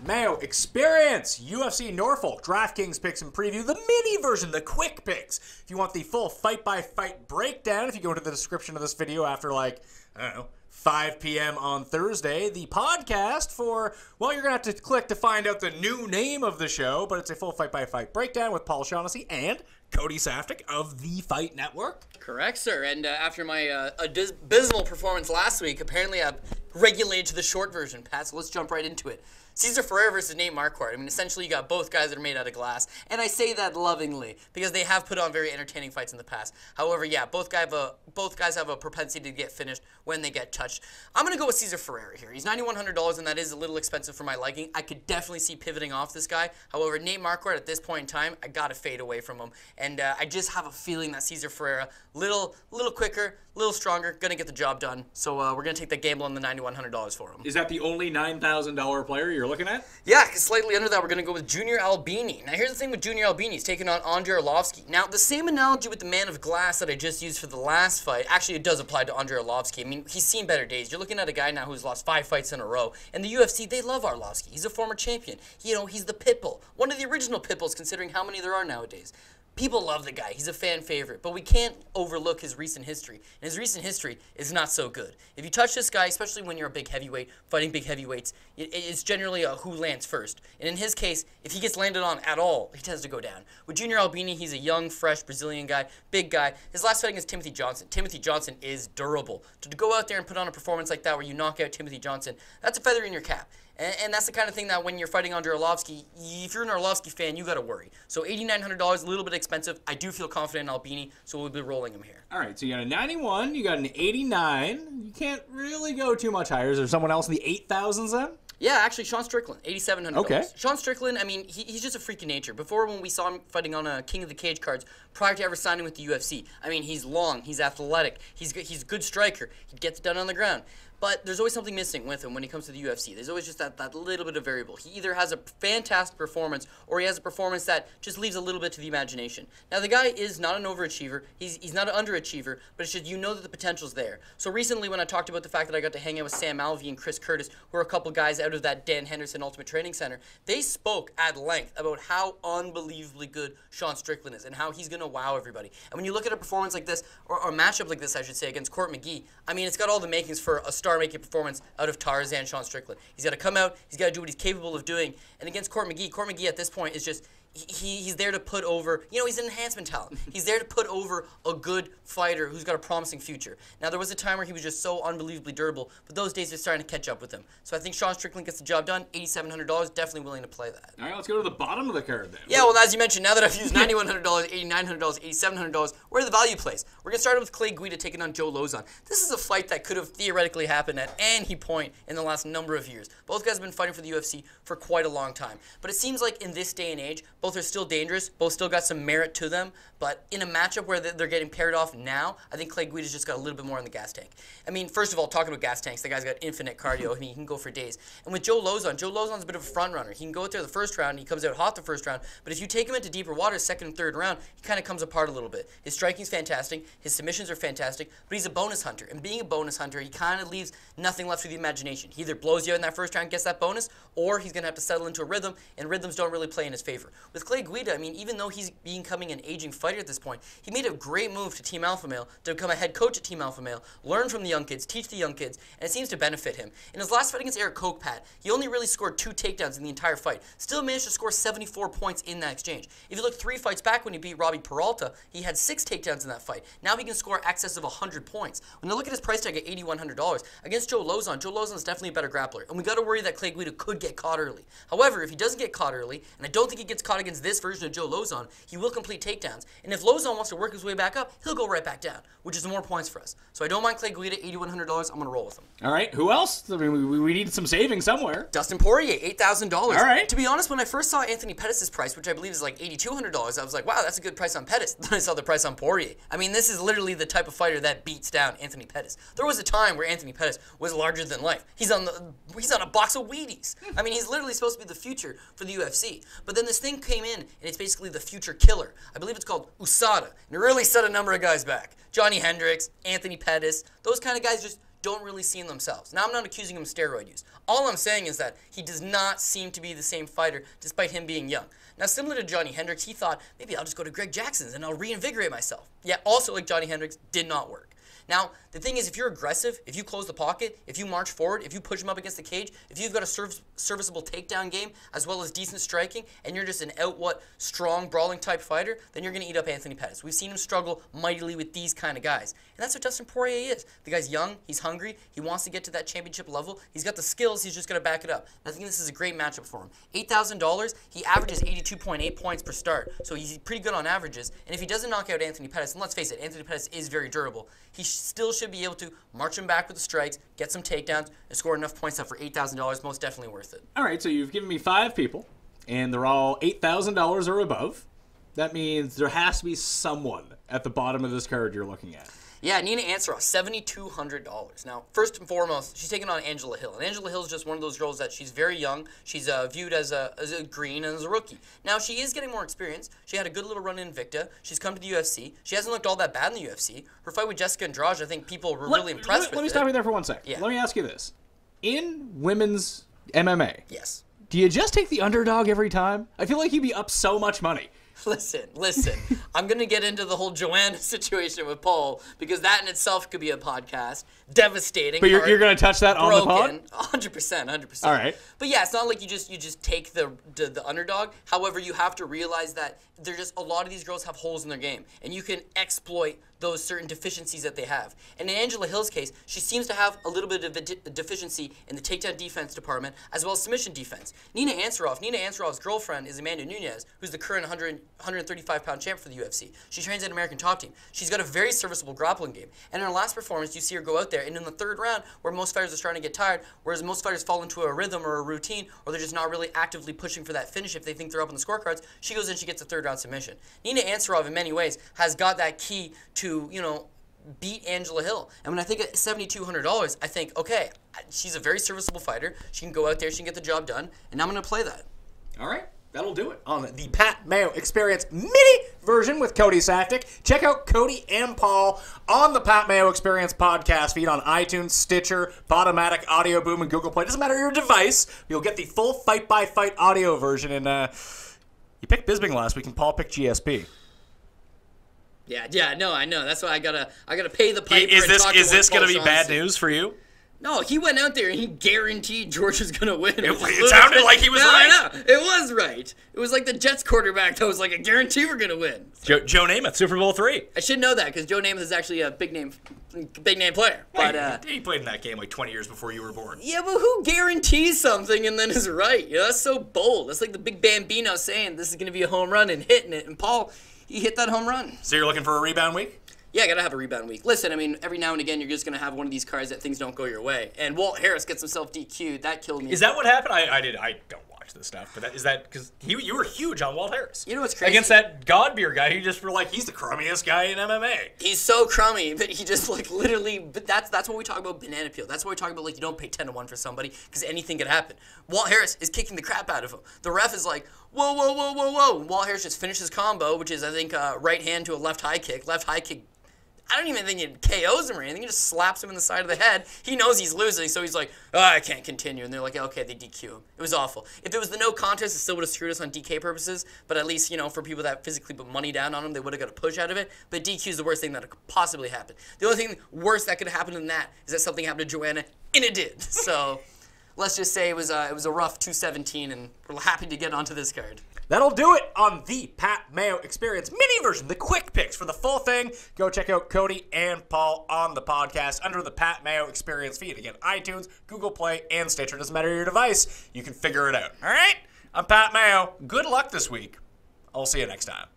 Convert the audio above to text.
Mayo, experience UFC Norfolk DraftKings picks and preview, the mini version, the quick picks. If you want the full fight-by-fight breakdown, if you go into the description of this video after, 5 p.m. on Thursday, the podcast for, well, you're going to have to click to find out the new name of the show, but it's a full fight-by-fight breakdown with Paul Shaughnessy and Cody Saftic of the Fight Network. Correct, sir. And after my abysmal performance last week, apparently I've regulated to the short version, Pat, so let's jump right into it. Cesar Ferreira versus Nate Marquardt. I mean, essentially you got both guys that are made out of glass, and I say that lovingly because they have put on very entertaining fights in the past. However, yeah, both guys have a propensity to get finished when they get touched. I'm going to go with Cesar Ferreira here. He's $9,100, and that is a little expensive for my liking. I could definitely see pivoting off this guy. However, Nate Marquardt at this point in time, I got to fade away from him, and I just have a feeling that Cesar Ferreira, little quicker, little stronger, going to get the job done. So we're going to take the gamble on the $9,100 for him. Is that the only $9,000 player you're looking at? Yeah, because slightly under that, we're going to go with Junior Albini. Now, here's the thing with Junior Albini. He's taking on Andrei Arlovski. Now, the same analogy with the man of glass that I just used for the last fight, actually, it does apply to Andrei Arlovski. I mean, he's seen better days. You're looking at a guy now who's lost 5 fights in a row. And the UFC, they love Arlovski. He's a former champion. You know, he's the Pitbull. One of the original Pitbulls, considering how many there are nowadays. People love the guy. He's a fan favorite. But we can't overlook his recent history. And his recent history is not so good. If you touch this guy, especially when you're a big heavyweight, fighting big heavyweights, it's generally a who lands first. And in his case, if he gets landed on at all, he tends to go down. With Junior Albini, he's a young, fresh Brazilian guy, big guy. His last fight against Timothy Johnson. Timothy Johnson is durable. To go out there and put on a performance like that where you knock out Timothy Johnson, that's a feather in your cap. And that's the kind of thing that when you're fighting Andrei Arlovski, if you're an Arlovski fan, you got to worry. So $8,900, a little bit expensive. I do feel confident in Albini, so we'll be rolling him here. All right, so you got a 91, you got an 89. You can't really go too much higher. Is there someone else in the 8,000s then? Yeah, actually, Sean Strickland, $8,700. Okay. Sean Strickland, I mean, he's just a freak of nature. Before, when we saw him fighting on King of the Cage cards, prior to ever signing with the UFC, I mean, he's long, he's athletic, he's a good striker, he gets it done on the ground. But there's always something missing with him when he comes to the UFC. There's always just that little bit of variable. He either has a fantastic performance or he has a performance that just leaves a little bit to the imagination. Now, the guy is not an overachiever. He's not an underachiever, but it's just you know that the potential's there. So recently when I talked about the fact that I got to hang out with Sam Alvey and Chris Curtis, who are a couple guys out of that Dan Henderson Ultimate Training Center, they spoke at length about how unbelievably good Sean Strickland is and how he's going to wow everybody. And when you look at a performance like this, or a matchup like this, I should say, against Court McGee, I mean, it's got all the makings for a star-making performance out of Tarzan Sean Strickland. He's got to come out, he's got to do what he's capable of doing. And against Court McGee at this point is just, he's there to put over, he's an enhancement talent. He's there to put over a good fighter who's got a promising future. Now, there was a time where he was just so unbelievably durable, but those days are starting to catch up with him. So I think Sean Strickland gets the job done, $8,700, definitely willing to play that. All right, let's go to the bottom of the card then. Yeah, well, as you mentioned, now that I've used $9,100, $8,900, $8,700, where are the value plays? We're going to start with Clay Guida taking on Joe Lozon. This is a fight that could have theoretically happened at any point in the last number of years. Both guys have been fighting for the UFC for quite a long time. But it seems like in this day and age, both are still dangerous, both still got some merit to them, but in a matchup where they're getting paired off now, I think Clay Guida's just got a little bit more in the gas tank. I mean, first of all, talking about gas tanks, the guy's got infinite cardio. I mean, he can go for days. And with Joe Lozon's a bit of a front runner. He can go out there the first round, he comes out hot the first round, but if you take him into deeper waters, second and third round, he kind of comes apart a little bit. His striking's fantastic, his submissions are fantastic, but he's a bonus hunter. And being a bonus hunter, he kind of leaves nothing left for the imagination. He either blows you out in that first round, gets that bonus, or he's going to have to settle into a rhythm, and rhythms don't really play in his favor. With Clay Guida, I mean, even though he's becoming an aging fighter at this point, he made a great move to Team Alpha Male to become a head coach at Team Alpha Male, learn from the young kids, teach the young kids, and it seems to benefit him. In his last fight against Eric Kokpat, he only really scored 2 takedowns in the entire fight, still managed to score 74 points in that exchange. If you look 3 fights back when he beat Robbie Peralta, he had 6 takedowns in that fight. Now he can score excess of 100 points. When you look at his price tag at $8,100, against Joe Lozon is definitely a better grappler, and we got to worry that Clay Guida could get caught early. However, if he doesn't get caught early, and I don't think he gets caught against this version of Joe Lozon, he will complete takedowns. And if Lozon wants to work his way back up, he'll go right back down, which is more points for us. So I don't mind Clay Guida, $8,100. I'm going to roll with him. All right, who else? I mean, we need some savings somewhere. Dustin Poirier, $8,000. All right. To be honest, when I first saw Anthony Pettis' price, which I believe is like $8,200, I was like, wow, that's a good price on Pettis. Then I saw the price on Poirier. I mean, this is literally the type of fighter that beats down Anthony Pettis. There was a time where Anthony Pettis was larger than life. He's on a box of Wheaties. I mean, he's literally supposed to be the future for the UFC. But then this thing came in, and it's basically the future killer. I believe it's called USADA, and it really set a number of guys back. Johnny Hendricks, Anthony Pettis, those kind of guys don't really see in themselves. Now, I'm not accusing him of steroid use. All I'm saying is that he does not seem to be the same fighter despite him being young. Now, similar to Johnny Hendricks, he thought, maybe I'll just go to Greg Jackson's and I'll reinvigorate myself. Yet, also like Johnny Hendricks, did not work. Now, the thing is, if you're aggressive, if you close the pocket, if you march forward, if you push him up against the cage, if you've got a serviceable takedown game as well as decent striking, and you're just an strong, brawling type fighter, then you're going to eat up Anthony Pettis. We've seen him struggle mightily with these kind of guys. And that's what Dustin Poirier is. The guy's young, he's hungry, he wants to get to that championship level, he's got the skills, he's just going to back it up. And I think this is a great matchup for him. $8,000, he averages 82.8 points per start, so he's pretty good on averages. And if he doesn't knock out Anthony Pettis, and let's face it, Anthony Pettis is very durable, he still should be able to march him back with the strikes, get some takedowns, and score enough points up for $8,000. Most definitely worth it. All right, so you've given me 5 people, and they're all $8,000 or above. That means there has to be someone at the bottom of this card you're looking at. Yeah, Nina Ansaroff, $7,200. Now, first and foremost, she's taking on Angela Hill. And Angela Hill is just one of those girls that she's very young. She's viewed as a green and as a rookie. Now, she is getting more experience. She had a good little run in Invicta. She's come to the UFC. She hasn't looked all that bad in the UFC. Her fight with Jessica Andrade, I think people were really impressed with. Let me stop you there for 1 second. Yeah. Let me ask you this. In women's MMA, yes, do you just take the underdog every time? I feel like you'd be up so much money. Listen. I'm going to get into the whole Joanna situation with Paul because that in itself could be a podcast. Devastating. But you're going to touch that on the pod? 100%. All right. But yeah, it's not like you just take the underdog. However, you have to realize that there's just a lot of these girls have holes in their game, and you can exploit those certain deficiencies that they have. And in Angela Hill's case, she seems to have a little bit of a deficiency in the takedown defense department as well as submission defense. Nina Ansaroff's girlfriend is Amanda Nunes, who's the current 135-pound champ for the UFC. She trains at American Top Team. She's got a very serviceable grappling game. And in her last performance, you see her go out there, and in the third round, where most fighters are starting to get tired, whereas most fighters fall into a rhythm or a routine, or they're just not really actively pushing for that finish if they think they're up on the scorecards, she goes in, she gets a third round submission. Nina Ansaroff, in many ways, has got that key to, beat Angela Hill. And when I think at $7,200, I think, okay, she's a very serviceable fighter. She can go out there, she can get the job done, and I'm going to play that. All right. That'll do it on the Pat Mayo Experience mini version with Cody Saftic. Check out Cody and Paul on the Pat Mayo Experience podcast feed on iTunes, Stitcher, Podomatic, Audio Boom, and Google Play. Doesn't matter your device. You'll get the full fight-by-fight audio version. And you picked Bisping last week, and Paul picked GSP. Yeah, no, I know. That's why I gotta pay the piper. Is this gonna be bad news for you? No, he went out there and he guaranteed George was gonna win. It sounded like he was right. I know. It was right. It was like the Jets quarterback that was like, I guarantee we're gonna win. Joe Namath, Super Bowl III. I should know that because Joe Namath is actually a big name player. But he played in that game like 20 years before you were born. Yeah, but who guarantees something and then is right? That's so bold. That's like the big Bambino saying this is gonna be a home run and hitting it. And Paul, he hit that home run. So you're looking for a rebound week? Yeah, I gotta have a rebound week. Listen, I mean, every now and again, you're just gonna have one of these cards that things don't go your way. And Walt Harris gets himself DQ'd. That killed me. Is that what happened? I don't watch this stuff, but is that because you were huge on Walt Harris? You know what's crazy? Against that God beer guy who just were like, he's the crummiest guy in MMA. He's so crummy, but he just like literally. But that's what we talk about banana peel. That's what we talk about. Like you don't pay 10-1 for somebody because anything could happen. Walt Harris is kicking the crap out of him. The ref is like, whoa. Walt Harris just finished his combo, which is I think right hand to a left high kick. Left high kick. I don't even think it KOs him or anything. He just slaps him in the side of the head. He knows he's losing, so he's like, oh, I can't continue. And they're like, okay, they DQ him. It was awful. If it was the no contest, it still would have screwed us on DK purposes. But at least, for people that physically put money down on him, they would have got a push out of it. But DQ is the worst thing that could possibly happen. The only thing worse that could have happened than that is that something happened to Joanna, and it did. So let's just say it was a rough 217, and we're happy to get onto this card. That'll do it on the Pat Mayo Experience mini version, the quick picks. For the full thing, go check out Cody and Paul on the podcast under the Pat Mayo Experience feed. Again, iTunes, Google Play, and Stitcher. Doesn't matter your device. You can figure it out. All right? I'm Pat Mayo. Good luck this week. I'll see you next time.